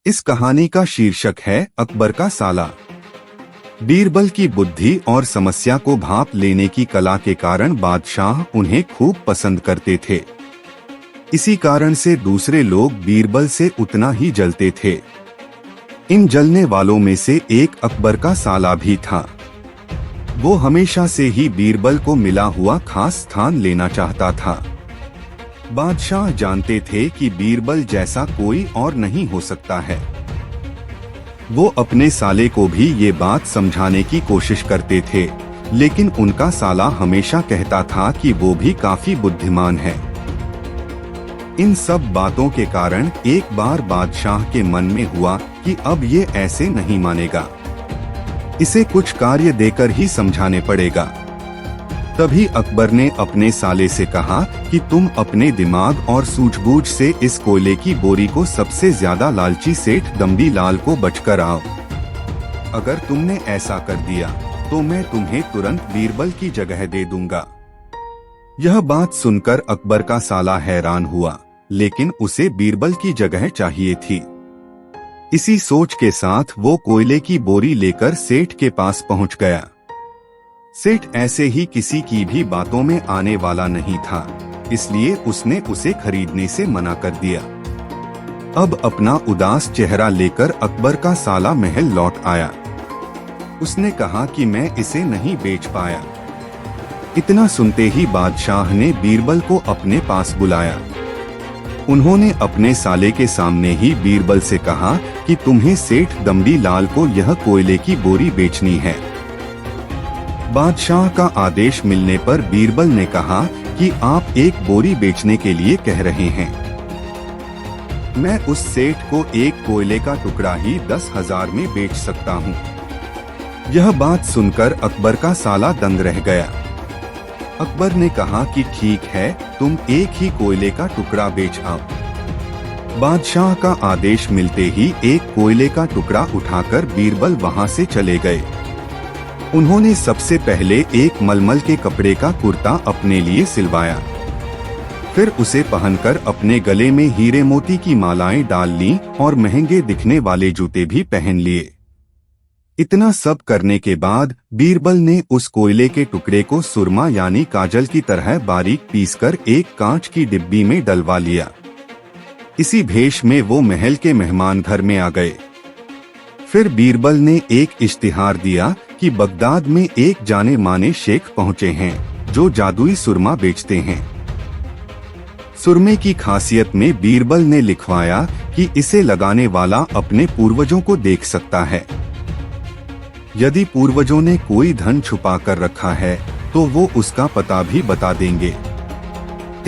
इस कहानी का शीर्षक है अकबर का साला। बीरबल की बुद्धि और समस्या को भांप लेने की कला के कारण बादशाह उन्हें खूब पसंद करते थे। इसी कारण से दूसरे लोग बीरबल से उतना ही जलते थे। इन जलने वालों में से एक अकबर का साला भी था। वो हमेशा से ही बीरबल को मिला हुआ खास स्थान लेना चाहता था। बादशाह जानते थे कि बीरबल जैसा कोई और नहीं हो सकता है। वो अपने साले को भी ये बात समझाने की कोशिश करते थे, लेकिन उनका साला हमेशा कहता था कि वो भी काफी बुद्धिमान है। इन सब बातों के कारण एक बार बादशाह के मन में हुआ कि अब ये ऐसे नहीं मानेगा, इसे कुछ कार्य देकर ही समझाने पड़ेगा। तभी अकबर ने अपने साले से कहा कि तुम अपने दिमाग और सूझबूझ से इस कोयले की बोरी को सबसे ज्यादा लालची सेठ दम्बी लाल को बचकर आओ। अगर तुमने ऐसा कर दिया तो मैं तुम्हें तुरंत बीरबल की जगह दे दूंगा। यह बात सुनकर अकबर का साला हैरान हुआ, लेकिन उसे बीरबल की जगह चाहिए थी। इसी सोच के साथ वो कोयले की बोरी लेकर सेठ के पास पहुंच गया। सेठ ऐसे ही किसी की भी बातों में आने वाला नहीं था, इसलिए उसने उसे खरीदने से मना कर दिया। अब अपना उदास चेहरा लेकर अकबर का साला महल लौट आया। उसने कहा कि मैं इसे नहीं बेच पाया। इतना सुनते ही बादशाह ने बीरबल को अपने पास बुलाया। उन्होंने अपने साले के सामने ही बीरबल से कहा कि तुम्हें सेठ दम्बी लाल को यह कोयले की बोरी बेचनी है। बादशाह का आदेश मिलने पर बीरबल ने कहा कि आप एक बोरी बेचने के लिए कह रहे हैं। मैं उस सेठ को एक कोयले का टुकड़ा ही 10,000 में बेच सकता हूँ। यह बात सुनकर अकबर का साला दंग रह गया। अकबर ने कहा कि ठीक है, तुम एक ही कोयले का टुकड़ा बेच आओ। बादशाह का आदेश मिलते ही एक कोयले का टुकड़ा उठाकर बीरबल वहां से चले गए। उन्होंने सबसे पहले एक मलमल के कपड़े का कुर्ता अपने लिए सिलवाया। फिर उसे पहनकर अपने गले में हीरे मोती की मालाएं डाल लीं और महंगे दिखने वाले जूते भी पहन लिए। इतना सब करने के बाद बीरबल ने उस कोयले के टुकड़े को सुरमा यानी काजल की तरह बारीक पीसकर एक कांच की डिब्बी में डलवा लिया। इसी भेष में वो महल के मेहमान घर में आ गए। फिर बीरबल ने एक इश्तिहार दिया कि बगदाद में एक जाने माने शेख पहुंचे हैं जो जादुई सुरमा बेचते हैं। सुरमे की खासियत में बीरबल ने लिखवाया कि इसे लगाने वाला अपने पूर्वजों को देख सकता है। यदि पूर्वजों ने कोई धन छुपा कर रखा है तो वो उसका पता भी बता देंगे।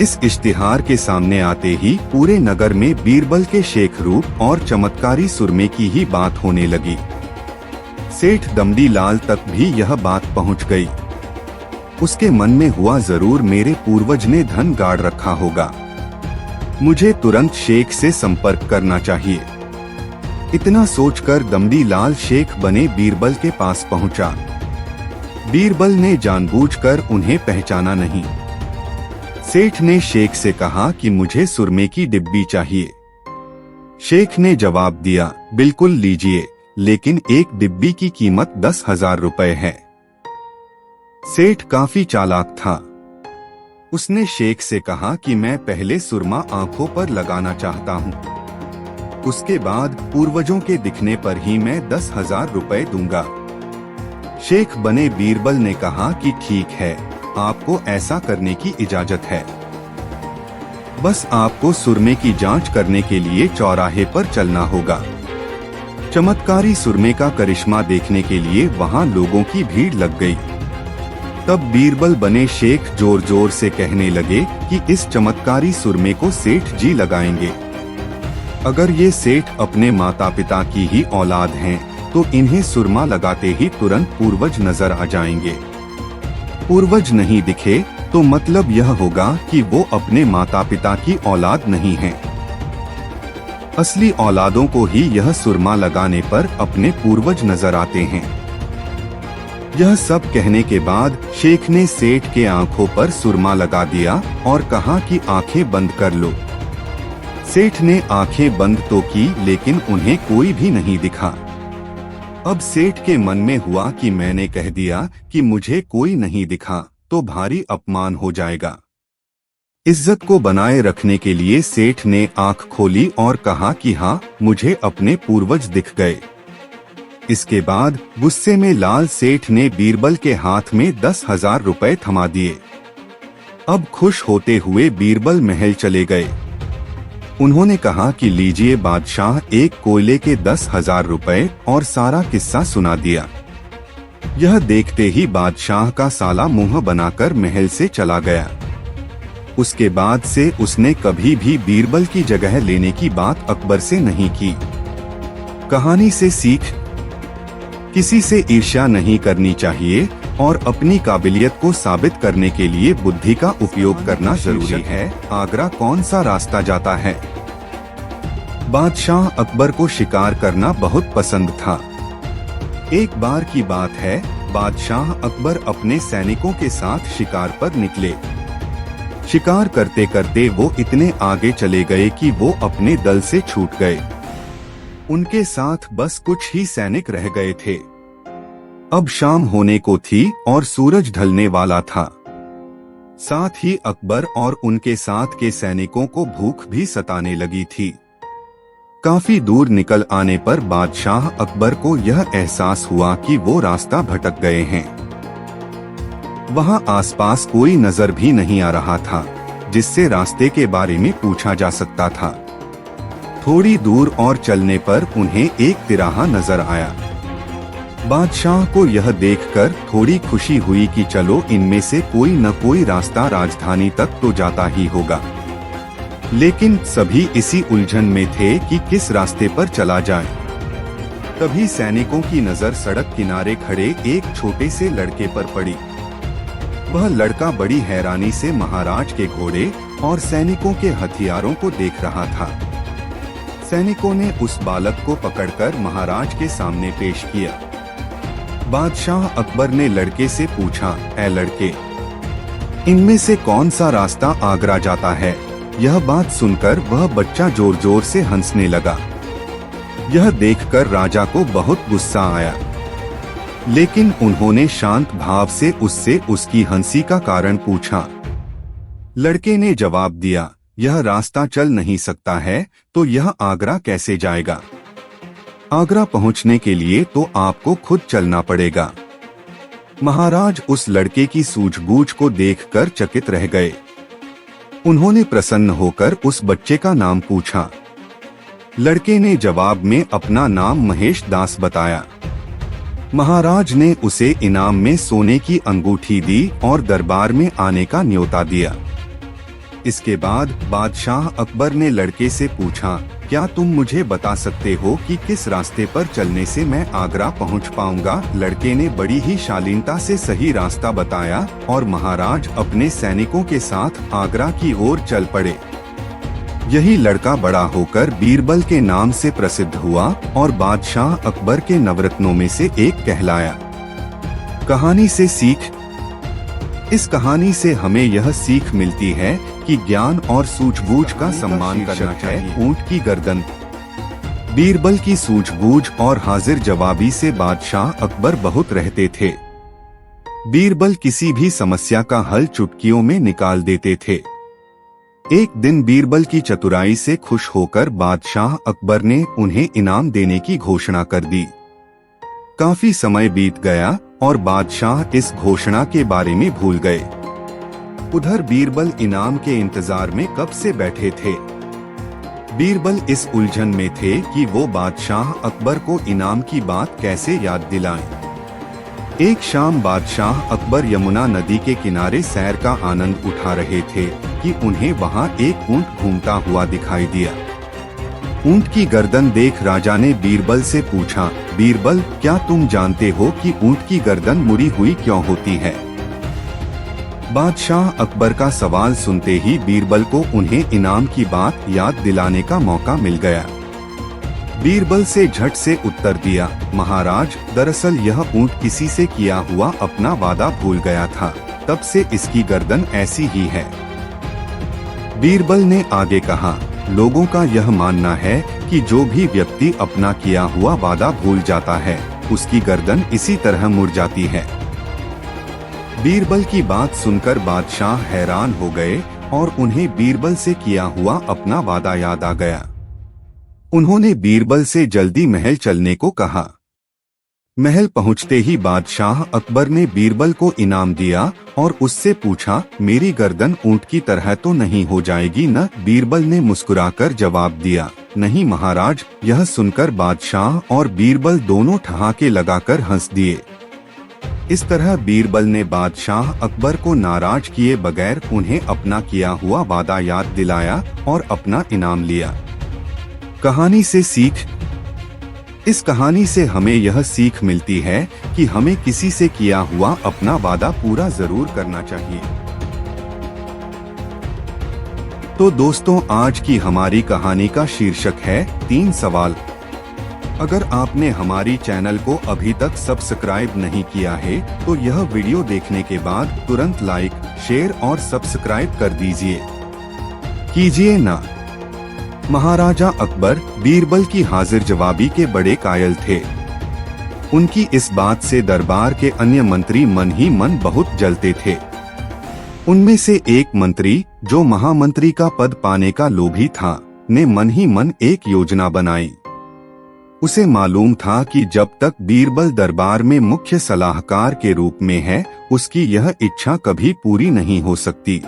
इस इश्तिहार के सामने आते ही पूरे नगर में बीरबल के शेख रूप और चमत्कारी सुरमे की ही बात होने लगी। सेठ दम्बी लाल तक भी यह बात पहुंच गई। उसके मन में हुआ, जरूर मेरे पूर्वज ने धन गाड़ रखा होगा, मुझे तुरंत शेख से संपर्क करना चाहिए। इतना सोचकर दम्बी लाल शेख बने बीरबल के पास पहुंचा। बीरबल ने जानबूझकर उन्हें पहचाना नहीं। सेठ ने शेख से कहा कि मुझे सुरमे की डिब्बी चाहिए। शेख ने जवाब दिया, बिल्कुल लीजिए, लेकिन एक डिब्बी की कीमत 10,000 रुपए है। सेठ काफी चालाक था। उसने शेख से कहा कि मैं पहले सुरमा आंखों पर लगाना चाहता हूँ, उसके बाद पूर्वजों के दिखने पर ही मैं 10,000 रुपए दूंगा। शेख बने बीरबल ने कहा कि ठीक है, आपको ऐसा करने की इजाजत है। बस आपको सुरमे की जांच करने के लिए चौराहे पर चलना होगा। चमत्कारी सुरमे का करिश्मा देखने के लिए वहां लोगों की भीड़ लग गई। तब बीरबल बने शेख जोर जोर से कहने लगे कि इस चमत्कारी सुरमे को सेठ जी लगाएंगे। अगर ये सेठ अपने माता पिता की ही औलाद हैं, तो इन्हें सुरमा लगाते ही तुरंत पूर्वज नजर आ जाएंगे। पूर्वज नहीं दिखे तो मतलब यह होगा कि वो अपने माता पिता की औलाद नहीं हैं। असली औलादों को ही यह सुरमा लगाने पर अपने पूर्वज नजर आते हैं। यह सब कहने के बाद शेख ने सेठ के आंखों पर सुरमा लगा दिया और कहा कि आंखें बंद कर लो। सेठ ने आंखें बंद तो की, लेकिन उन्हें कोई भी नहीं दिखा। अब सेठ के मन में हुआ कि मैंने कह दिया कि मुझे कोई नहीं दिखा तो भारी अपमान हो जाएगा। इज्जत को बनाए रखने के लिए सेठ ने आंख खोली और कहा कि हाँ, मुझे अपने पूर्वज दिख गए। इसके बाद गुस्से में लाल सेठ ने बीरबल के हाथ में 10,000 रुपए थमा दिए। अब खुश होते हुए बीरबल महल चले गए। उन्होंने कहा कि लीजिए बादशाह, एक कोयले के 10,000 रुपए, और सारा किस्सा सुना दिया। यह देखते ही बादशाह का साला मुंह बनाकर महल से चला गया। उसके बाद से उसने कभी भी बीरबल की जगह लेने की बात अकबर से नहीं की। कहानी से सीख: किसी से ईर्ष्या नहीं करनी चाहिए और अपनी काबिलियत को साबित करने के लिए बुद्धि का उपयोग करना जरूरी है। आगरा कौन सा रास्ता जाता है? बादशाह अकबर को शिकार करना बहुत पसंद था। एक बार की बात है, बादशाह अकबर अपने सैनिकों के साथ शिकार पर निकले। शिकार करते करते वो इतने आगे चले गए कि वो अपने दल से छूट गए। उनके साथ बस कुछ ही सैनिक रह गए थे। अब शाम होने को थी और सूरज ढलने वाला था। साथ ही अकबर और उनके साथ के सैनिकों को भूख भी सताने लगी थी। काफी दूर निकल आने पर बादशाह अकबर को यह एहसास हुआ कि वो रास्ता भटक गए हैं। वहां आसपास कोई नजर भी नहीं आ रहा था जिससे रास्ते के बारे में पूछा जा सकता था। थोड़ी दूर और चलने पर उन्हें एक तिराहा नजर आया। बादशाह को यह देखकर थोड़ी खुशी हुई कि चलो, इनमें से कोई न कोई रास्ता राजधानी तक तो जाता ही होगा। लेकिन सभी इसी उलझन में थे कि किस रास्ते पर चला जाए। तभी सैनिकों की नजर सड़क किनारे खड़े एक छोटे से लड़के पर पड़ी। वह लड़का बड़ी हैरानी से महाराज के घोड़े और सैनिकों के हथियारों को देख रहा था। सैनिकों ने उस बालक को पकड़कर महाराज के सामने पेश किया। बादशाह अकबर ने लड़के से पूछा, ऐ लड़के, इनमें से कौन सा रास्ता आगरा जाता है? यह बात सुनकर वह बच्चा जोर जोर से हंसने लगा। यह देखकर राजा को बहुत गुस्सा आया, लेकिन उन्होंने शांत भाव से उससे उसकी हंसी का कारण पूछा। लड़के ने जवाब दिया, यह रास्ता चल नहीं सकता है तो यह आगरा कैसे जाएगा? आगरा पहुंचने के लिए तो आपको खुद चलना पड़ेगा। महाराज उस लड़के की सूझबूझ को देखकर चकित रह गए। उन्होंने प्रसन्न होकर उस बच्चे का नाम पूछा। लड़के ने जवाब में अपना नाम महेश दास बताया। महाराज ने उसे इनाम में सोने की अंगूठी दी और दरबार में आने का न्योता दिया। इसके बाद बादशाह अकबर ने लड़के से पूछा, क्या तुम मुझे बता सकते हो कि किस रास्ते पर चलने से मैं आगरा पहुंच पाऊंगा? लड़के ने बड़ी ही शालीनता से सही रास्ता बताया और महाराज अपने सैनिकों के साथ आगरा की ओर चल पड़े। यही लड़का बड़ा होकर बीरबल के नाम से प्रसिद्ध हुआ और बादशाह अकबर के नवरत्नों में से एक कहलाया। कहानी से सीख: इस कहानी से हमें यह सीख मिलती है कि ज्ञान और सूझबूझ का सम्मान करना चाहिए। ऊंट की गर्दन। बीरबल की सूझबूझ और हाजिर जवाबी से बादशाह अकबर बहुत रहते थे। बीरबल किसी भी समस्या का हल चुटकियों में निकाल देते थे। एक दिन बीरबल की चतुराई से खुश होकर बादशाह अकबर ने उन्हें इनाम देने की घोषणा कर दी। काफी समय बीत गया और बादशाह इस घोषणा के बारे में भूल गए। उधर बीरबल इनाम के इंतजार में कब से बैठे थे। बीरबल इस उलझन में थे कि वो बादशाह अकबर को इनाम की बात कैसे याद दिलाएं। एक शाम बादशाह अकबर यमुना नदी के किनारे सैर का आनंद उठा रहे थे कि उन्हें वहां एक ऊंट घूमता हुआ दिखाई दिया। ऊंट की गर्दन देख राजा ने बीरबल से पूछा, बीरबल, क्या तुम जानते हो कि ऊंट की गर्दन मुड़ी हुई क्यों होती है? बादशाह अकबर का सवाल सुनते ही बीरबल को उन्हें इनाम की बात याद दिलाने का मौका मिल गया। बीरबल से झट से उत्तर दिया, महाराज, दरअसल यह ऊंट किसी से किया हुआ अपना वादा भूल गया था, तब से इसकी गर्दन ऐसी ही है। बीरबल ने आगे कहा, लोगों का यह मानना है कि जो भी व्यक्ति अपना किया हुआ वादा भूल जाता है, उसकी गर्दन इसी तरह मुड़ जाती है। बीरबल की बात सुनकर बादशाह हैरान हो गए और उन्हें बीरबल से किया हुआ अपना वादा याद आ गया। उन्होंने बीरबल से जल्दी महल चलने को कहा। महल पहुंचते ही बादशाह अकबर ने बीरबल को इनाम दिया और उससे पूछा, मेरी गर्दन ऊंट की तरह तो नहीं हो जाएगी न? बीरबल ने मुस्कुराकर जवाब दिया, नहीं महाराज। यह सुनकर बादशाह और बीरबल दोनों ठहाके लगाकर हंस दिए। इस तरह बीरबल ने बादशाह अकबर को नाराज किए बगैर उन्हें अपना किया हुआ वादा याद दिलाया और अपना इनाम लिया। कहानी से सीख। इस कहानी से हमें यह सीख मिलती है कि हमें किसी से किया हुआ अपना वादा पूरा जरूर करना चाहिए। तो दोस्तों, आज की हमारी कहानी का शीर्षक है 3 सवाल। अगर आपने हमारी चैनल को अभी तक सब्सक्राइब नहीं किया है तो यह वीडियो देखने के बाद तुरंत लाइक, शेयर और सब्सक्राइब कर दीजिए। कीजिए ना। महाराजा अकबर बीरबल की हाजिर जवाबी के बड़े कायल थे। उनकी इस बात से दरबार के अन्य मंत्री मन ही मन बहुत जलते थे। उनमें से एक मंत्री, जो महामंत्री का पद पाने का लोभी था, ने मन ही मन एक योजना बनाई। उसे मालूम था कि जब तक बीरबल दरबार में मुख्य सलाहकार के रूप में है, उसकी यह इच्छा कभी पूरी नहीं हो सकती।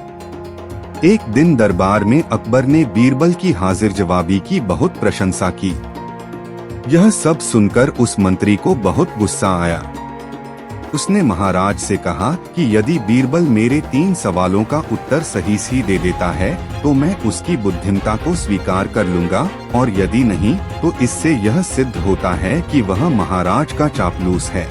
एक दिन दरबार में अकबर ने बीरबल की हाजिर जवाबी की बहुत प्रशंसा की। यह सब सुनकर उस मंत्री को बहुत गुस्सा आया। उसने महाराज से कहा कि यदि बीरबल मेरे 3 सवालों का उत्तर सही दे देता है तो मैं उसकी बुद्धिमत्ता को स्वीकार कर लूंगा, और यदि नहीं तो इससे यह सिद्ध होता है कि वह महाराज का चापलूस है।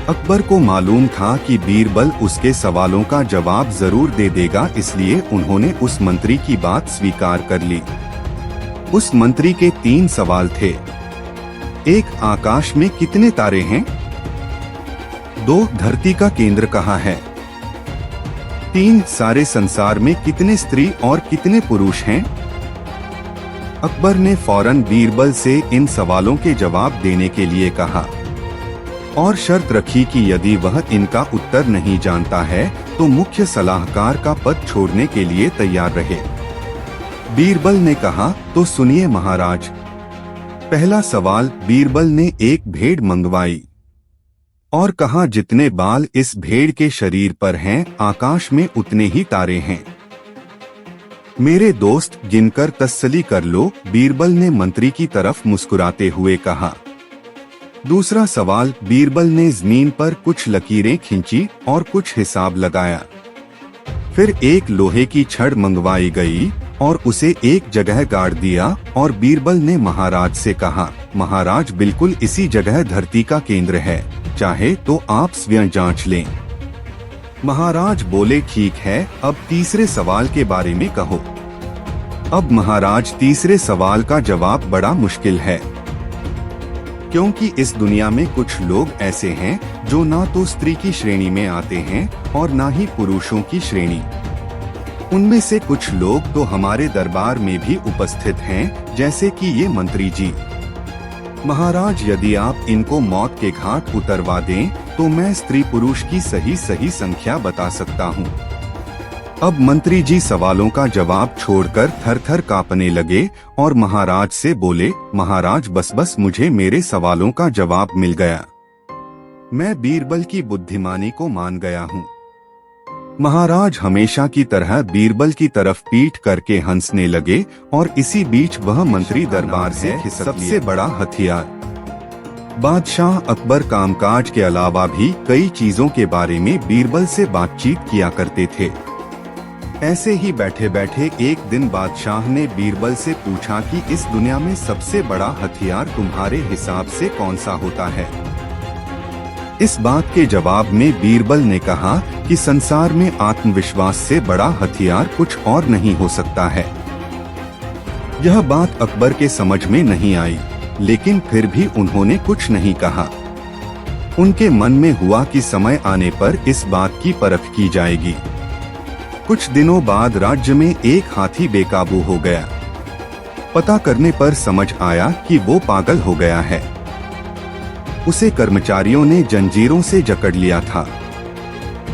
अकबर को मालूम था कि बीरबल उसके सवालों का जवाब जरूर दे देगा, इसलिए उन्होंने उस मंत्री की बात स्वीकार कर ली। उस मंत्री के 3 सवाल थे। 1. आकाश में कितने तारे हैं? 2. धरती का केंद्र कहाँ है? 3. सारे संसार में कितने स्त्री और कितने पुरुष हैं? अकबर ने फौरन बीरबल से इन सवालों के जवाब देने के लिए कहा और शर्त रखी कि यदि वह इनका उत्तर नहीं जानता है तो मुख्य सलाहकार का पद छोड़ने के लिए तैयार रहे। बीरबल ने कहा, तो सुनिए महाराज। पहला सवाल। बीरबल ने एक भेड़ मंगवाई और कहा, जितने बाल इस भेड़ के शरीर पर हैं, आकाश में उतने ही तारे हैं। मेरे दोस्त, गिनकर तसल्ली कर लो, बीरबल ने मंत्री की तरफ मुस्कुराते हुए कहा। दूसरा सवाल। बीरबल ने जमीन पर कुछ लकीरें खींची और कुछ हिसाब लगाया। फिर एक लोहे की छड़ मंगवाई गई और उसे एक जगह गाड़ दिया और बीरबल ने महाराज से कहा, महाराज, बिल्कुल इसी जगह धरती का केंद्र है, चाहे तो आप स्वयं जांच लें। महाराज बोले, ठीक है, अब तीसरे सवाल के बारे में कहो। अब महाराज, तीसरे सवाल का जवाब बड़ा मुश्किल है, क्योंकि इस दुनिया में कुछ लोग ऐसे हैं जो ना तो स्त्री की श्रेणी में आते हैं और ना ही पुरुषों की श्रेणी। उनमें से कुछ लोग तो हमारे दरबार में भी उपस्थित हैं, जैसे कि ये मंत्री जी। महाराज, यदि आप इनको मौत के घाट उतरवा दें तो मैं स्त्री पुरुष की सही संख्या बता सकता हूँ। अब मंत्री जी सवालों का जवाब छोड़कर थर-थर कांपने लगे और महाराज से बोले, महाराज, बस मुझे मेरे सवालों का जवाब मिल गया। मैं बीरबल की बुद्धिमानी को मान गया हूँ। महाराज हमेशा की तरह बीरबल की तरफ पीठ करके हंसने लगे और इसी बीच वह मंत्री दरबार से सबसे बड़ा हथियार। बादशाह अकबर कामकाज के अलावा भी कई चीजों के बारे में बीरबल से बातचीत किया करते थे। ऐसे ही बैठे बैठे एक दिन बादशाह ने बीरबल से पूछा कि इस दुनिया में सबसे बड़ा हथियार तुम्हारे हिसाब से कौन सा होता है? इस बात के जवाब में बीरबल ने कहा कि संसार में आत्मविश्वास से बड़ा हथियार कुछ और नहीं हो सकता है। यह बात अकबर के समझ में नहीं आई, लेकिन फिर भी उन्होंने कुछ नहीं कहा। उनके मन में हुआ कि समय आने पर इस बात की परख की जाएगी। कुछ दिनों बाद राज्य में एक हाथी बेकाबू हो गया। पता करने पर समझ आया कि वो पागल हो गया है। उसे कर्मचारियों ने जंजीरों से जकड़ लिया था।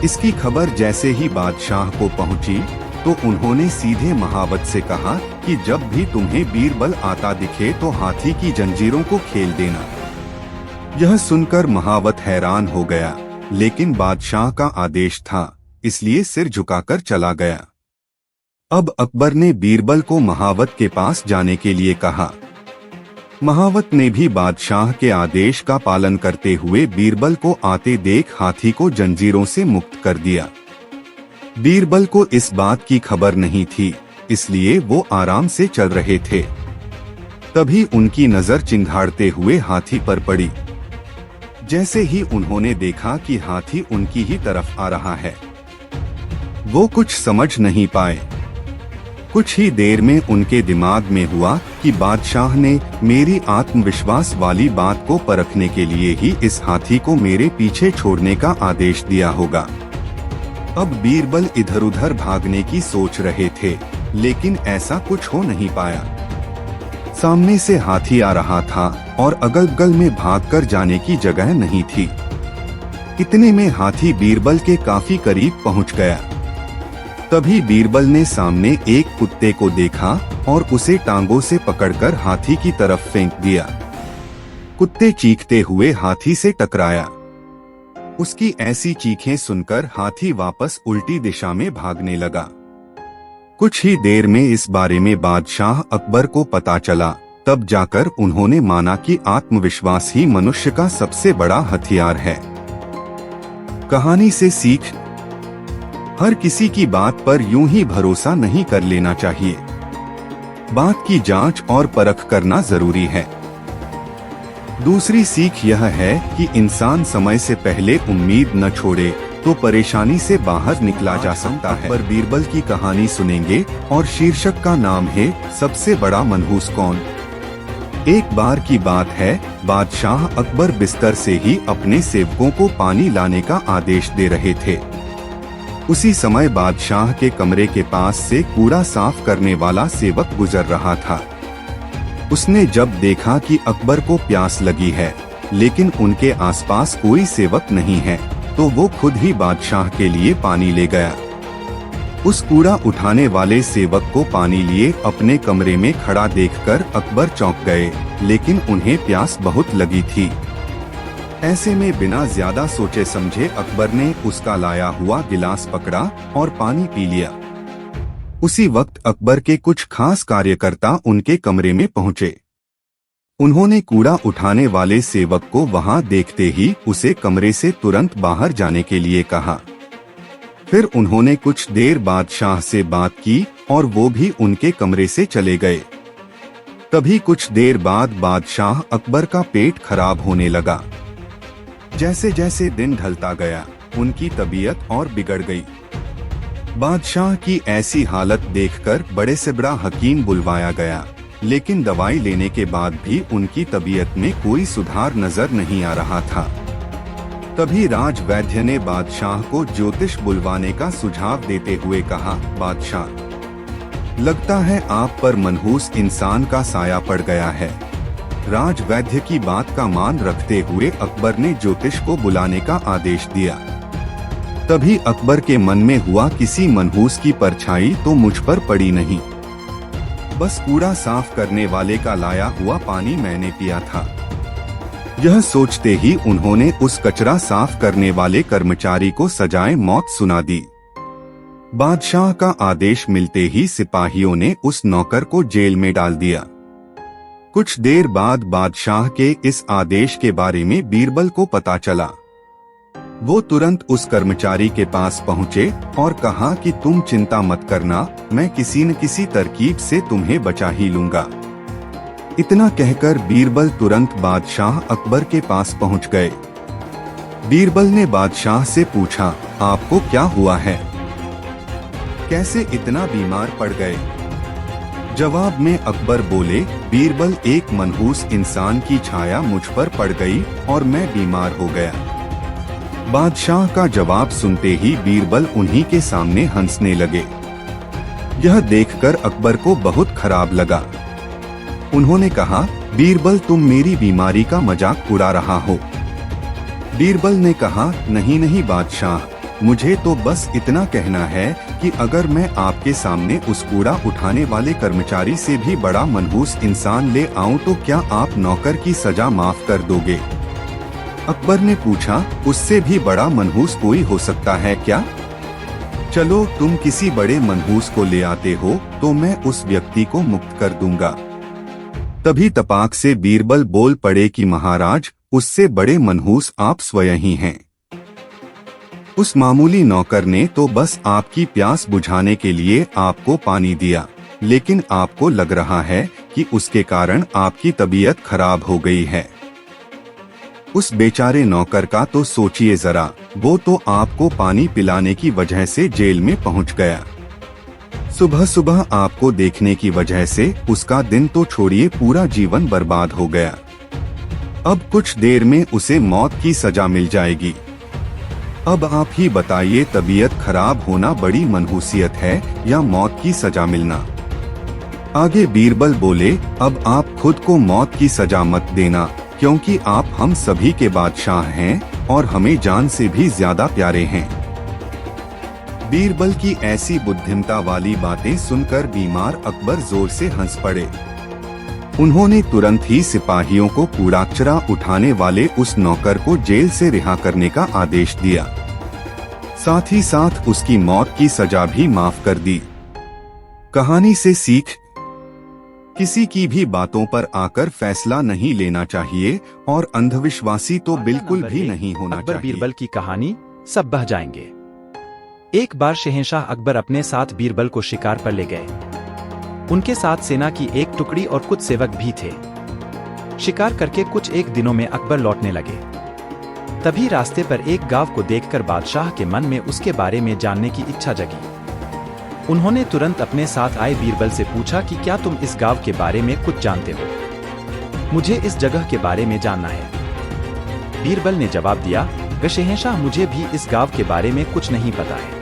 इसकी खबर जैसे ही बादशाह को पहुंची तो उन्होंने सीधे महावत से कहा कि जब भी तुम्हें बीरबल आता दिखे तो हाथी की जंजीरों को खेल देना। यह सुनकर महावत हैरान हो गया, लेकिन बादशाह का आदेश था, इसलिए सिर झुकाकर चला गया। अब अकबर ने बीरबल को महावत के पास जाने के लिए कहा। महावत ने भी बादशाह के आदेश का पालन करते हुए बीरबल को आते देख हाथी को जंजीरों से मुक्त कर दिया। बीरबल को इस बात की खबर नहीं थी, इसलिए वो आराम से चल रहे थे। तभी उनकी नजर चिंघाड़ते हुए हाथी पर पड़ी। जैसे ही उन्होंने देखा कि हाथी उनकी ही तरफ आ रहा है, वो कुछ समझ नहीं पाए। कुछ ही देर में उनके दिमाग में हुआ कि बादशाह ने मेरी आत्मविश्वास वाली बात को परखने के लिए ही इस हाथी को मेरे पीछे छोड़ने का आदेश दिया होगा। अब बीरबल इधर उधर भागने की सोच रहे थे, लेकिन ऐसा कुछ हो नहीं पाया। सामने से हाथी आ रहा था और अगल बगल में भागकर जाने की जगह नहीं थी। इतने में हाथी बीरबल के काफी करीब पहुंच गया। तभी बीरबल ने सामने एक कुत्ते को देखा और उसे टांगों से पकड़कर हाथी की तरफ फेंक दिया। कुत्ते चीखते हुए हाथी से टकराया। उसकी ऐसी चीखें सुनकर हाथी वापस उल्टी दिशा में भागने लगा। कुछ ही देर में इस बारे में बादशाह अकबर को पता चला। तब जाकर उन्होंने माना कि आत्मविश्वास ही मनुष्य का सबसे बड़ा हथियार है। कहानी से सीख: हर किसी की बात पर यूं ही भरोसा नहीं कर लेना चाहिए। बात की जांच और परख करना जरूरी है। दूसरी सीख यह है कि इंसान समय से पहले उम्मीद न छोड़े तो परेशानी से बाहर निकला जा सकता है। पर बीरबल की कहानी सुनेंगे और शीर्षक का नाम है सबसे बड़ा मनहूस कौन। एक बार की बात है, बादशाह अकबर बिस्तर से ही अपने सेवकों को पानी लाने का आदेश दे रहे थे। उसी समय बादशाह के कमरे के पास से कूड़ा साफ करने वाला सेवक गुजर रहा था। उसने जब देखा कि अकबर को प्यास लगी है, लेकिन उनके आसपास कोई सेवक नहीं है, तो वो खुद ही बादशाह के लिए पानी ले गया। उस कूड़ा उठाने वाले सेवक को पानी लिए अपने कमरे में खड़ा देखकर अकबर चौंक गए, लेकिन उन्हें प्यास बहुत लगी थी। ऐसे में बिना ज्यादा सोचे समझे अकबर ने उसका लाया हुआ गिलास पकड़ा और पानी पी लिया। उसी वक्त अकबर के कुछ खास कार्यकर्ता उनके कमरे में पहुंचे। उन्होंने कूड़ा उठाने वाले सेवक को वहां देखते ही उसे कमरे से तुरंत बाहर जाने के लिए कहा। फिर उन्होंने कुछ देर बादशाह से बात की और वो भी उनके कमरे से चले गए। तभी कुछ देर बाद बादशाह अकबर का पेट खराब होने लगा। जैसे जैसे दिन ढलता गया, उनकी तबीयत और बिगड़ गई। बादशाह की ऐसी हालत देखकर बड़े से बड़ा हकीम बुलवाया गया, लेकिन दवाई लेने के बाद भी उनकी तबीयत में कोई सुधार नजर नहीं आ रहा था। तभी राज वैद्य ने बादशाह को ज्योतिष बुलवाने का सुझाव देते हुए कहा, बादशाह, लगता है आप पर मनहूस इंसान का साया पड़ गया है। राज वैद्य की बात का मान रखते हुए अकबर ने ज्योतिष को बुलाने का आदेश दिया। तभी अकबर के मन में हुआ, किसी मनहूस की परछाई तो मुझ पर पड़ी नहीं, बस कूड़ा साफ करने वाले का लाया हुआ पानी मैंने पिया था। यह सोचते ही उन्होंने उस कचरा साफ करने वाले कर्मचारी को सजाए मौत सुना दी। बादशाह का आदेश मिलते ही सिपाहियों ने उस नौकर को जेल में डाल दिया। कुछ देर बाद बादशाह के इस आदेश के बारे में बीरबल को पता चला। वो तुरंत उस कर्मचारी के पास पहुंचे और कहा कि तुम चिंता मत करना, मैं किसी न किसी तरकीब से तुम्हें बचा ही लूंगा। इतना कहकर बीरबल तुरंत बादशाह अकबर के पास पहुंच गए। बीरबल ने बादशाह से पूछा, आपको क्या हुआ है? कैसे इतना बीमार पड़ गए? जवाब में अकबर बोले, बीरबल, एक मनहूस इंसान की छाया मुझ पर पड़ गई और मैं बीमार हो गया। बादशाह का जवाब सुनते ही बीरबल उन्हीं के सामने हंसने लगे। यह देखकर अकबर को बहुत खराब लगा। उन्होंने कहा, बीरबल तुम मेरी बीमारी का मजाक उड़ा रहा हो। बीरबल ने कहा, नहीं नहीं बादशाह, मुझे तो बस इतना कहना है कि अगर मैं आपके सामने उस कूड़ा उठाने वाले कर्मचारी से भी बड़ा मनहूस इंसान ले आऊं तो क्या आप नौकर की सजा माफ कर दोगे? अकबर ने पूछा, उससे भी बड़ा मनहूस कोई हो सकता है क्या? चलो तुम किसी बड़े मनहूस को ले आते हो तो मैं उस व्यक्ति को मुक्त कर दूंगा। तभी तपाक से बीरबल बोल पड़े कि महाराज, उससे बड़े मनहूस आप स्वयं ही हैं। उस मामूली नौकर ने तो बस आपकी प्यास बुझाने के लिए आपको पानी दिया, लेकिन आपको लग रहा है कि उसके कारण आपकी तबीयत खराब हो गई है। उस बेचारे नौकर का तो सोचिए जरा, वो तो आपको पानी पिलाने की वजह से जेल में पहुंच गया। सुबह सुबह आपको देखने की वजह से उसका दिन तो छोड़िए, पूरा जीवन बर्बाद हो गया। अब कुछ देर में उसे मौत की सजा मिल जाएगी। अब आप ही बताइए, तबीयत खराब होना बड़ी मनहूसियत है या मौत की सजा मिलना? आगे बीरबल बोले, अब आप खुद को मौत की सजा मत देना, क्योंकि आप हम सभी के बादशाह हैं और हमें जान से भी ज्यादा प्यारे हैं। बीरबल की ऐसी बुद्धिमता वाली बातें सुनकर बीमार अकबर जोर से हंस पड़े। उन्होंने तुरंत ही सिपाहियों को कूड़ा उठाने वाले उस नौकर को जेल से रिहा करने का आदेश दिया। साथ ही साथ उसकी मौत की सजा भी माफ कर दी। कहानी से सीख, किसी की भी बातों पर आकर फैसला नहीं लेना चाहिए और अंधविश्वासी तो बिल्कुल भी नहीं होना चाहिए। बीरबल की कहानी सब बह जाएंगे। एक बार शहंशाह अकबर अपने साथ बीरबल को शिकार पर ले गए। उनके साथ सेना की एक टुकड़ी और कुछ सेवक भी थे। शिकार करके कुछ एक दिनों में अकबर लौटने लगे। तभी रास्ते पर एक गांव को देखकर बादशाह के मन में उसके बारे में जानने की इच्छा जगी। उन्होंने तुरंत अपने साथ आए बीरबल से पूछा कि क्या तुम इस गांव के बारे में कुछ जानते हो? मुझे इस जगह के बारे में जानना है। बीरबल ने जवाब दिया, शहंशाह, मुझे भी इस गांव के बारे में कुछ नहीं पता है।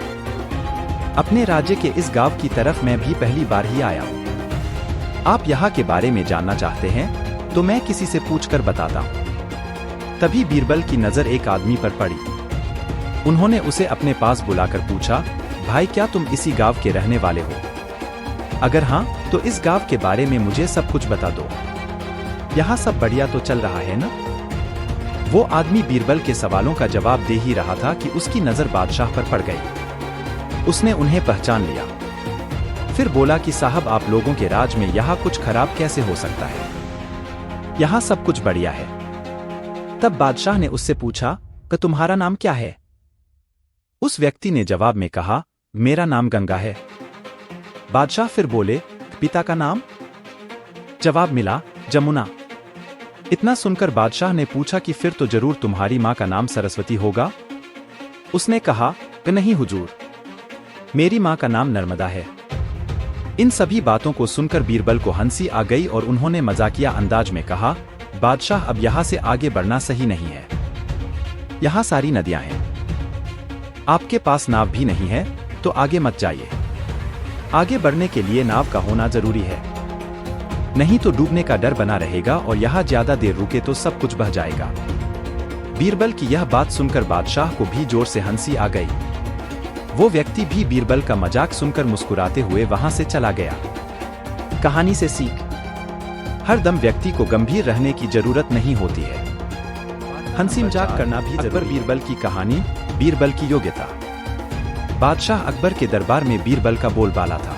अपने राज्य के इस गांव की तरफ मैं भी पहली बार ही आया हूँ। आप यहाँ के बारे में जानना चाहते हैं तो मैं किसी से पूछकर बताता हूँ। तभी बीरबल की नजर एक आदमी पर पड़ी। उन्होंने उसे अपने पास बुलाकर पूछा, भाई क्या तुम इसी गांव के रहने वाले हो? अगर हाँ तो इस गांव के बारे में मुझे सब कुछ बता दो। यहाँ सब बढ़िया तो चल रहा है ना? वो आदमी बीरबल के सवालों का जवाब दे ही रहा था कि उसकी नजर बादशाह पर पड़ गई। उसने उन्हें पहचान लिया। फिर बोला कि साहब, आप लोगों के राज में यहाँ कुछ खराब कैसे हो सकता है? यहाँ सब कुछ बढ़िया है। तब बादशाह ने उससे पूछा कि तुम्हारा नाम क्या है? उस व्यक्ति ने जवाब में कहा, मेरा नाम गंगा है। बादशाह फिर बोले, पिता का नाम? जवाब मिला, जमुना। इतना सुनकर बादशाह ने पूछा कि फिर तो जरूर तुम्हारी माँ का नाम सरस्वती होगा? उसने कहा कि नहीं हुजूर, मेरी माँ का नाम नर्मदा है। इन सभी बातों को सुनकर बीरबल को हंसी आ गई और उन्होंने मजाकिया अंदाज में कहा, बादशाह, अब यहाँ से आगे बढ़ना सही नहीं है। यहाँ सारी नदियाँ हैं। आपके पास नाव भी नहीं है तो आगे मत जाइए। आगे बढ़ने के लिए नाव का होना जरूरी है, नहीं तो डूबने का डर बना रहेगा और यहाँ ज्यादा देर रुके तो सब कुछ बह जाएगा। बीरबल की यह बात सुनकर बादशाह को भी जोर से हंसी आ गई। वो व्यक्ति भी बीरबल का मजाक सुनकर मुस्कुराते हुए वहां से चला गया। कहानी से सीख, हर दम व्यक्ति को गंभीर रहने की जरूरत नहीं होती है, हंसी मजाक करना भी जरूरी। बीरबल की कहानी, बीरबल की योग्यता। बादशाह अकबर के दरबार में बीरबल का बोलबाला था।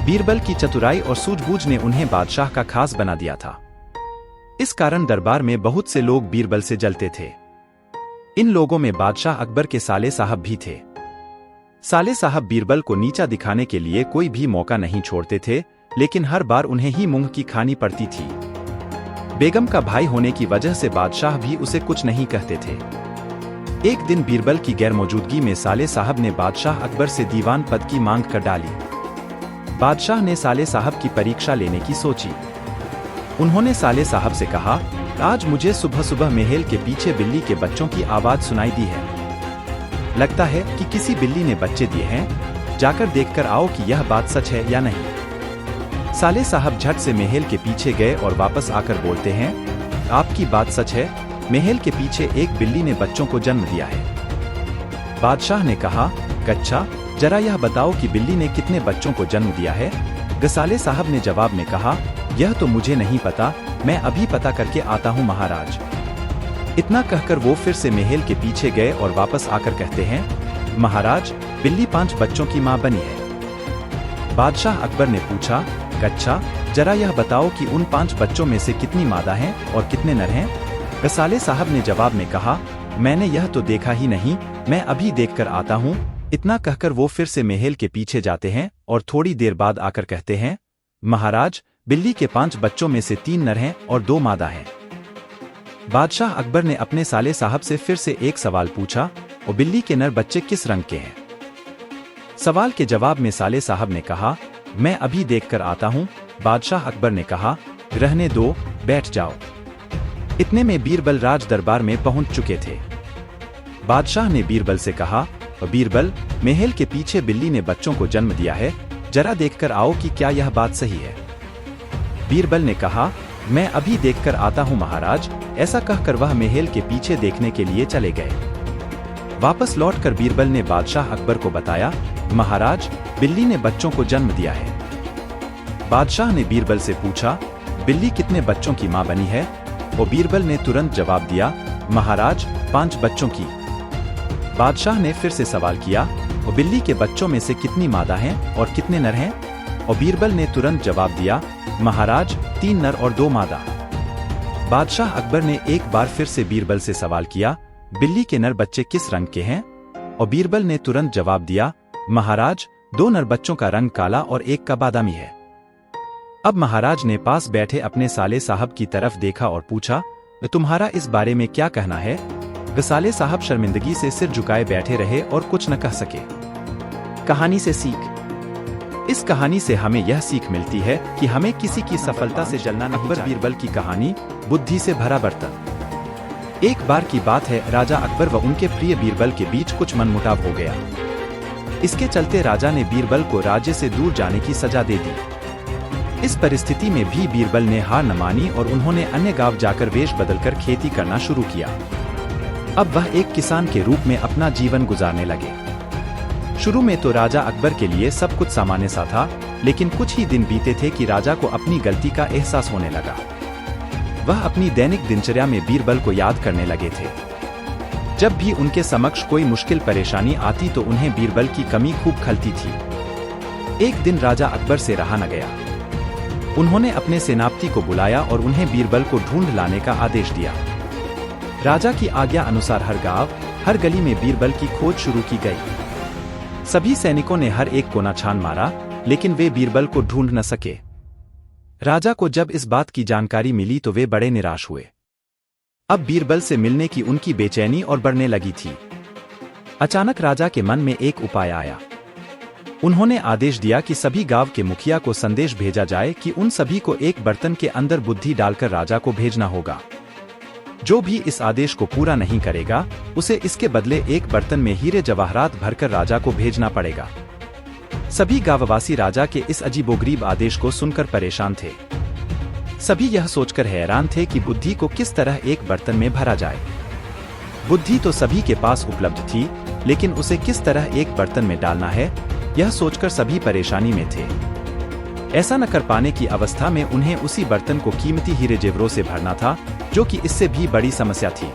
बीरबल की चतुराई और सूझबूझ ने उन्हें बादशाह का खास बना दिया था। इस कारण दरबार में बहुत से लोग बीरबल से जलते थे। इन लोगों में बादशाह अकबर के साले साहब भी थे। साले साहब बीरबल को नीचा दिखाने के लिए कोई भी मौका नहीं छोड़ते थे, लेकिन हर बार उन्हें ही मुंह की खानी पड़ती थी। बेगम का भाई होने की वजह से बादशाह भी उसे कुछ नहीं कहते थे। एक दिन बीरबल की गैरमौजूदगी में साले साहब ने बादशाह अकबर से दीवान पद की मांग कर डाली। बादशाह ने साले साहब की परीक्षा लेने की सोची। उन्होंने साले साहब से कहा, आज मुझे सुबह सुबह महल के पीछे बिल्ली के बच्चों की आवाज सुनाई दी है। लगता है कि किसी बिल्ली ने बच्चे दिए हैं। जाकर देखकर आओ कि यह बात सच है या नहीं। साले साहब झट से महल के पीछे गए और वापस आकर बोलते हैं, आपकी बात सच है, महल के पीछे एक बिल्ली ने बच्चों को जन्म दिया है। बादशाह ने कहा, कच्चा, जरा यह बताओ कि बिल्ली ने कितने बच्चों को जन्म दिया है। गसाले साहब ने जवाब में कहा, यह तो मुझे नहीं पता, मैं अभी पता करके आता हूँ महाराज। इतना कहकर वो फिर से महल के पीछे गए और वापस आकर कहते हैं, महाराज, बिल्ली 5 बच्चों की माँ बनी है। बादशाह अकबर ने पूछा, कच्चा, जरा यह बताओ कि उन 5 बच्चों में से कितनी मादा हैं और कितने नर हैं। गसाले साहब ने जवाब में कहा, मैंने यह तो देखा ही नहीं, मैं अभी देखकर आता हूँ। इतना कहकर वो फिर से महल के पीछे जाते हैं और थोड़ी देर बाद आकर कहते हैं, महाराज, बिल्ली के 5 बच्चों में से 3 नर हैं और 2 मादा हैं। बादशाह अकबर ने अपने साले साहब से फिर से एक सवाल पूछा, और बिल्ली के नर बच्चे किस रंग के हैं। सवाल के जवाब में साले साहब ने कहा, मैं अभी देखकर आता हूँ। बादशाह अकबर ने कहा, रहने दो, बैठ जाओ। इतने में बीरबल राज दरबार में पहुंच चुके थे। बादशाह ने बीरबल से कहा, बीरबल, महल के पीछे बिल्ली ने बच्चों को जन्म दिया है, जरा देखकर आओ कि क्या यह बात सही है। बीरबल ने कहा, मैं अभी देखकर आता हूँ महाराज। ऐसा कहकर वह महल के पीछे देखने के लिए चले गए। वापस लौटकर बीरबल ने बादशाह अकबर को बताया, महाराज, बिल्ली ने बच्चों को जन्म दिया है। बादशाह ने बीरबल से पूछा, बिल्ली कितने बच्चों की माँ बनी है। और बीरबल ने तुरंत जवाब दिया, महाराज, 5 बच्चों की। बादशाह ने फिर से सवाल किया, और बिल्ली के बच्चों में से कितनी मादा हैं और कितने नर हैं। और बीरबल ने तुरंत जवाब दिया, महाराज, 3 नर और 2 मादा। बादशाह अकबर ने एक बार फिर से बीरबल से सवाल किया, बिल्ली के नर बच्चे किस रंग के हैं। और बीरबल ने तुरंत जवाब दिया, महाराज, 2 नर बच्चों का रंग काला और एक का बादामी है। अब महाराज ने पास बैठे अपने साले साहब की तरफ देखा और पूछा, तुम्हारा इस बारे में क्या कहना है। गसाले साहब शर्मिंदगी से सिर झुकाए बैठे रहे और कुछ न कह सके। कहानी से सीख। इस कहानी से हमें यह सीख मिलती है कि हमें किसी की सफलता से जलना नहीं चाहिए। अकबर बीरबल की कहानी, बुद्धि से भरा बर्तन। एक बार की बात है, राजा अकबर व उनके प्रिय बीरबल के बीच कुछ मनमुटाव हो गया। इसके चलते राजा ने बीरबल को राज्य से दूर जाने की सजा दे दी। इस परिस्थिति में भी बीरबल ने हार न मानी और उन्होंने अन्य गांव जाकर वेश बदलकर खेती करना शुरू किया। अब वह एक किसान के रूप में अपना जीवन गुजारने लगे। शुरू में तो राजा अकबर के लिए सब कुछ सामान्य सा था, लेकिन कुछ ही दिन बीते थे कि राजा को अपनी गलती का एहसास होने लगा। वह अपनी दैनिक दिनचर्या में बीरबल को याद करने लगे थे। जब भी उनके समक्ष कोई मुश्किल परेशानी आती तो उन्हें बीरबल की कमी खूब खलती थी। एक दिन राजा अकबर से रहा न गया। उन्होंने अपने सेनापति को बुलाया और उन्हें बीरबल को ढूंढ लाने का आदेश दिया। राजा की आज्ञा अनुसार हर गांव, हर गली में बीरबल की खोज शुरू की गई। सभी सैनिकों ने हर एक कोना छान मारा, लेकिन वे बीरबल को ढूंढ न सके। राजा को जब इस बात की जानकारी मिली तो वे बड़े निराश हुए। अब बीरबल से मिलने की उनकी बेचैनी और बढ़ने लगी थी। अचानक राजा के मन में एक उपाय आया। उन्होंने आदेश दिया कि सभी गांव के मुखिया को संदेश भेजा जाए कि उन सभी को एक बर्तन के अंदर बुद्धि डालकर राजा को भेजना होगा। जो भी इस आदेश को पूरा नहीं करेगा, उसे इसके बदले एक बर्तन में हीरे जवाहरात भरकर राजा को भेजना पड़ेगा। सभी गांववासी राजा के इस अजीबोगरीब आदेश को सुनकर परेशान थे। सभी यह सोचकर हैरान थे कि बुद्धि को किस तरह एक बर्तन में भरा जाए। बुद्धि तो सभी के पास उपलब्ध थी, लेकिन उसे किस तरह एक बर्तन में डालना है, यह सोचकर सभी परेशानी में थे। ऐसा न कर पाने की अवस्था में उन्हें उसी बर्तन को कीमती हीरे जेवरों से भरना था, जो कि इससे भी बड़ी समस्या थी।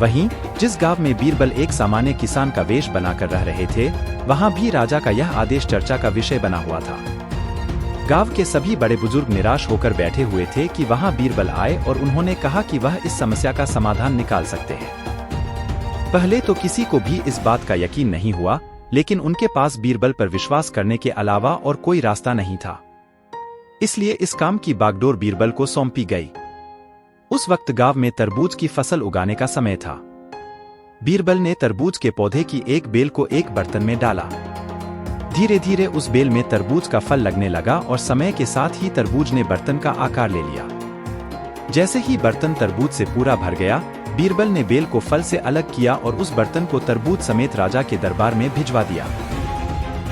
वहीं जिस गांव में बीरबल एक सामान्य किसान का वेश बनाकर रह रहे थे, वहां भी राजा का यह आदेश चर्चा का विषय बना हुआ था। गांव के सभी बड़े बुजुर्ग निराश होकर बैठे हुए थे कि वहां बीरबल आए और उन्होंने कहा कि वह इस समस्या का समाधान निकाल सकते हैं। पहले तो किसी को भी इस बात का यकीन नहीं हुआ, लेकिन उनके पास बीरबल पर विश्वास करने के अलावा और कोई रास्ता नहीं था। इसलिए इस काम की बागडोर बीरबल को सौंपी गई। उस वक्त गांव में तरबूज की फसल उगाने का समय था। बीरबल ने तरबूज के पौधे की एक बेल को एक बर्तन में डाला। धीरे धीरे उस बेल में तरबूज का फल लगने लगा और समय के साथ ही तरबूज ने बर्तन का आकार ले लिया। जैसे ही बर्तन तरबूज से पूरा भर गया, बीरबल ने बेल को फल से अलग किया और उस बर्तन को तरबूज समेत राजा के दरबार में भिजवा दिया।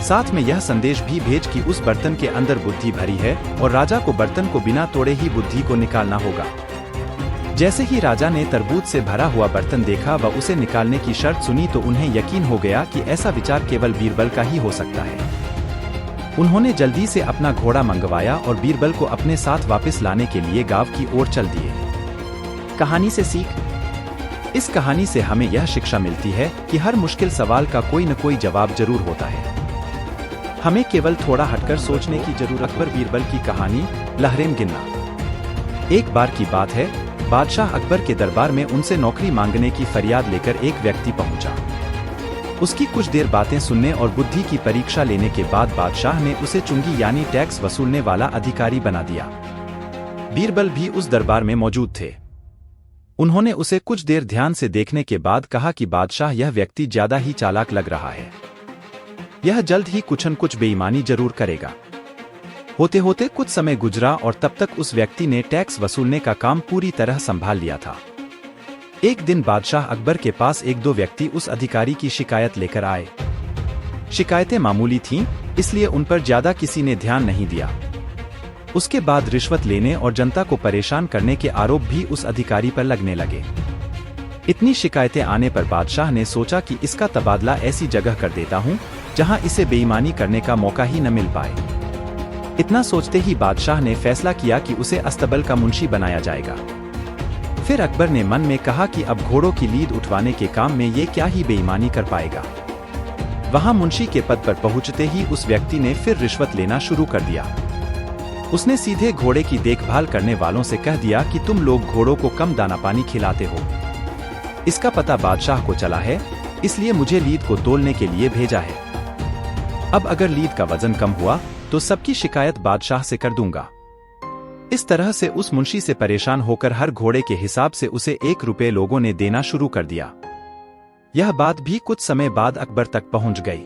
साथ में यह संदेश भी भेज कि उस बर्तन के अंदर बुद्धि भरी है और राजा को बर्तन को बिना तोड़े ही बुद्धि को निकालना होगा। जैसे ही राजा ने तरबूज से भरा हुआ बर्तन देखा व उसे निकालने की शर्त सुनी तो उन्हें यकीन हो गया कि ऐसा विचार केवल बीरबल का ही हो सकता है। उन्होंने जल्दी से अपना घोड़ा मंगवाया और बीरबल को अपने साथ वापस लाने के लिए गांव की ओर चल दिए। कहानी से सीख। इस कहानी से हमें यह शिक्षा मिलती है कि हर मुश्किल सवाल का कोई न कोई जवाब जरूर होता है। हमें केवल थोड़ा हटकर सोचने की जरूरत। अकबर बीरबल की कहानी, लहरें गिनना। एक बार की बात है, बादशाह अकबर के दरबार में उनसे नौकरी मांगने की फरियाद लेकर एक व्यक्ति पहुंचा। उसकी कुछ देर बातें सुनने और बुद्धि की परीक्षा लेने के बाद बादशाह ने उसे चुंगी यानी टैक्स वसूलने वाला अधिकारी बना दिया। बीरबल भी उस दरबार में मौजूद थे। उन्होंने उसे कुछ देर ध्यान से देखने के बाद कहा कि बादशाह, यह व्यक्ति ज्यादा ही चालाक लग रहा है। यह जल्द ही कुछ न कुछ बेईमानी जरूर करेगा। होते होते कुछ समय गुजरा और तब तक उस व्यक्ति ने टैक्स वसूलने का काम पूरी तरह संभाल लिया था। एक दिन बादशाह अकबर के पास एक दो व्यक्ति उस अधिकारी की शिकायत लेकर आए। शिकायतें मामूली थीं, इसलिए उन पर ज्यादा किसी ने ध्यान नहीं दिया। उसके बाद रिश्वत लेने और जनता को परेशान करने के आरोप भी उस अधिकारी पर लगने लगे। इतनी शिकायतें आने पर बादशाह ने सोचा कि इसका तबादला ऐसी जगह कर देता हूं जहां इसे बेईमानी करने का मौका ही न मिल पाए। इतना सोचते ही बादशाह ने फैसला किया कि उसे अस्तबल का मुंशी बनाया जाएगा। फिर अकबर ने मन में कहा कि अब घोड़ों की लीद उठवाने के काम में ये क्या ही बेईमानी कर पाएगा। वहां मुंशी के पद पर पहुंचते ही उस व्यक्ति ने फिर रिश्वत लेना शुरू कर दिया। उसने सीधे घोड़े की देखभाल करने वालों से कह दिया कि तुम लोग घोड़ों को कम दाना पानी खिलाते हो। इसका पता बादशाह को चला है, इसलिए मुझे लीद को तोलने के लिए भेजा है। अब अगर लीद का वजन कम हुआ तो सबकी शिकायत बादशाह से कर दूंगा। इस तरह से उस मुंशी से परेशान होकर हर घोड़े के हिसाब से उसे 1 रुपये लोगों ने देना शुरू कर दिया। यह बात भी कुछ समय बाद अकबर तक पहुंच गई।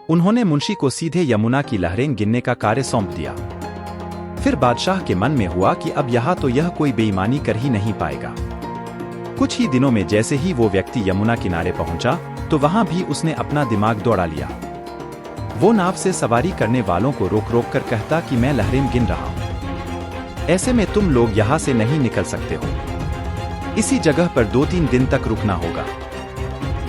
उन्होंने मुंशी को सीधे यमुना की लहरें गिनने का कार्य सौंप दिया। फिर बादशाह के मन में हुआ कि अब यहाँ तो यह कोई बेईमानी कर ही नहीं पाएगा। कुछ ही दिनों में जैसे ही वो व्यक्ति यमुना किनारे पहुंचा तो वहां भी उसने अपना दिमाग दौड़ा लिया। वो नाव से सवारी करने वालों को रोक रोक कर कहता कि मैं लहरें गिन रहा हूं, ऐसे में तुम लोग यहाँ से नहीं निकल सकते हो। इसी जगह पर 2-3 दिन तक रुकना होगा।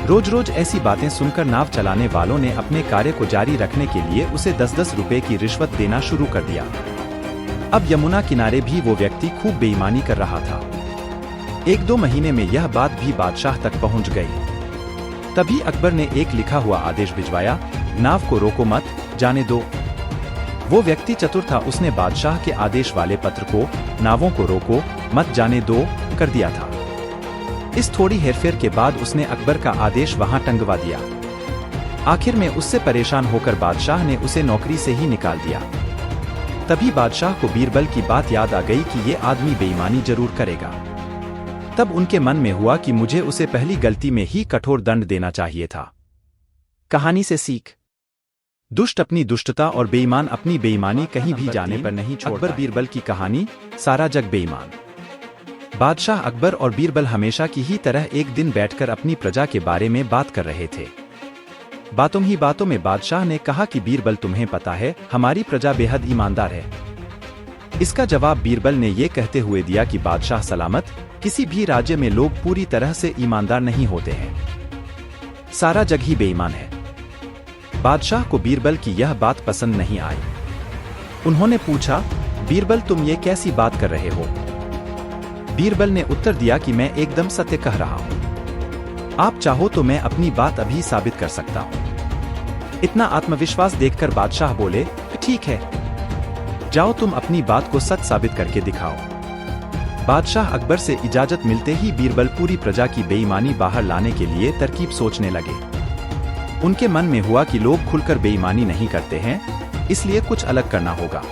रोज रोज ऐसी बातें सुनकर नाव चलाने वालों ने अपने कार्य को जारी रखने के लिए उसे 10-10 रुपए की रिश्वत देना शुरू कर दिया। अब यमुना किनारे भी वो व्यक्ति खूब बेईमानी कर रहा था। 1-2 महीने में यह बात भी बादशाह तक पहुंच गई। तभी अकबर ने एक लिखा हुआ आदेश भिजवाया, नाव को रोको मत, जाने दो। वो व्यक्ति चतुर था, उसने बादशाह के आदेश वाले पत्र को नावों को रोको मत जाने दो कर दिया था। इस थोड़ी हेरफेर के बाद उसने अकबर का आदेश वहां टंगवा दिया। आखिर में उससे परेशान होकर बादशाह ने उसे नौकरी से ही निकाल दिया। तभी बादशाह को बीरबल की बात याद आ गई कि ये आदमी बेईमानी जरूर करेगा। तब उनके मन में हुआ कि मुझे उसे पहली गलती में ही कठोर दंड देना चाहिए था। कहानी से सीख। दुष्ट अपनी दुष्टता और बेईमान अपनी बेईमानी कहीं भी जाने पर नहीं छोड़ता। अकबर बीरबल की कहानी, सारा जग बेईमान। बादशाह अकबर और बीरबल हमेशा की ही तरह एक दिन बैठकर अपनी प्रजा के बारे में बात कर रहे थे। बातों ही बातों में बादशाह ने कहा कि बीरबल, तुम्हें पता है हमारी प्रजा बेहद ईमानदार है। इसका जवाब बीरबल ने ये कहते हुए दिया कि बादशाह सलामत, किसी भी राज्य में लोग पूरी तरह से ईमानदार नहीं होते हैं। सारा जग ही बेईमान है। बादशाह को बीरबल की यह बात पसंद नहीं आई। उन्होंने पूछा, बीरबल तुम ये कैसी बात कर रहे हो? बीरबल ने उत्तर दिया कि मैं एकदम सत्य कह रहा हूं। आप चाहो तो मैं अपनी बात अभी साबित कर सकता हूं। इतना आत्मविश्वास देखकर बादशाह बोले, ठीक है, जाओ तुम अपनी बात को सच साबित करके दिखाओ। बादशाह अकबर से इजाजत मिलते ही बीरबल पूरी प्रजा की बेईमानी बाहर लाने के लिए तरकीब सोचने लगे। उनके मन में हुआ कि लोग खुलकर बेईमानी नहीं करते हैं, इसलिए कुछ अलग करना होगा।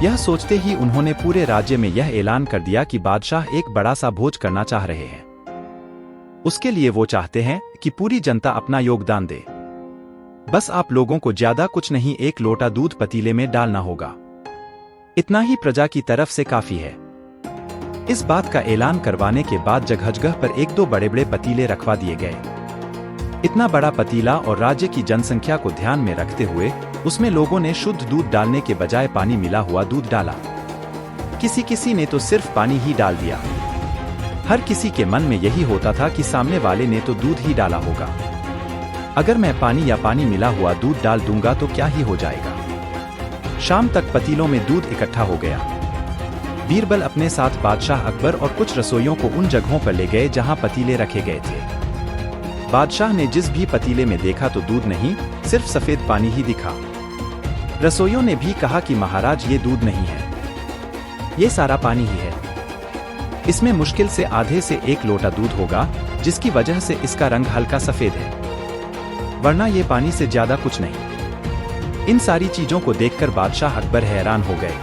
यह सोचते ही उन्होंने पूरे राज्य में यह ऐलान कर दिया कि बादशाह एक बड़ा सा भोज करना चाह रहे हैं। उसके लिए वो चाहते हैं कि पूरी जनता अपना योगदान दे। बस आप लोगों को ज्यादा कुछ नहीं, 1 लोटा दूध पतीले में डालना होगा। इतना ही प्रजा की तरफ से काफी है। इस बात का ऐलान करवाने के बाद जगह पर एक दो बड़े बड़े पतीले रखवा दिए गए। इतना बड़ा पतीला और राज्य की जनसंख्या को ध्यान में रखते हुए उसमें लोगों ने शुद्ध दूध डालने के बजाय पानी मिला हुआ दूध डाला। किसी किसी ने तो सिर्फ पानी ही डाल दिया। हर किसी के मन में यही होता था कि सामने वाले ने तो दूध ही डाला होगा। अगर मैं पानी या पानी मिला हुआ दूध डाल दूंगा तो क्या ही हो जाएगा। शाम तक पतीलों में दूध इकट्ठा हो गया। बीरबल अपने साथ बादशाह अकबर और कुछ रसोइयों को उन जगहों पर ले गए जहां पतीले रखे गए थे। बादशाह ने जिस भी पतीले में देखा तो दूध नहीं, सिर्फ सफेद पानी ही दिखा। रसोइयों ने भी कहा कि महाराज ये दूध नहीं है, ये सारा पानी ही है। इसमें मुश्किल से आधे से 1 लोटा दूध होगा, जिसकी वजह से इसका रंग हल्का सफेद है, वरना ये पानी से ज्यादा कुछ नहीं। इन सारी चीजों को देखकर बादशाह अकबर हैरान हो गए।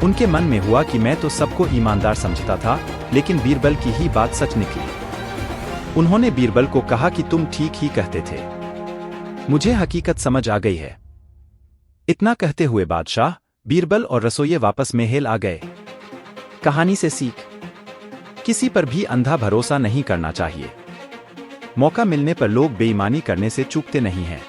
उनके मन में हुआ कि मैं तो सबको ईमानदार समझता था, लेकिन बीरबल की ही बात सच निकली। उन्होंने बीरबल को कहा कि तुम ठीक ही कहते थे, मुझे हकीकत समझ आ गई है। इतना कहते हुए बादशाह, बीरबल और रसोइये वापस महल आ गए। कहानी से सीख, किसी पर भी अंधा भरोसा नहीं करना चाहिए। मौका मिलने पर लोग बेईमानी करने से चूकते नहीं हैं।